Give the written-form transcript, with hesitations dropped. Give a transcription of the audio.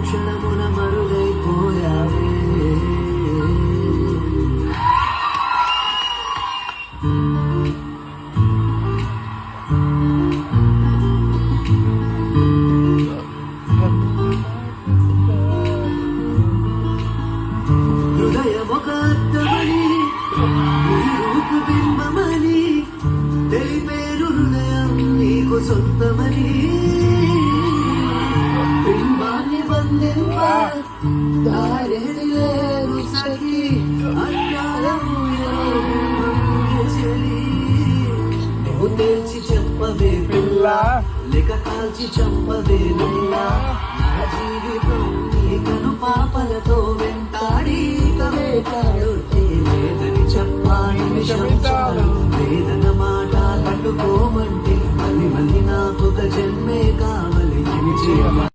క్షణమున మరుగైపోయావే. హృదయమొక అర్థమని రూపు బింబమని తెలిపేరు హృదయం నీకు సొంతమని. బింబాన్ని బంధింప దారేది లేదు సఖి అజ్ఞానము నువ్వు తేల్చి చెప్పవే పిల్ల లేక కాల్చి చంపవే నువ్వా.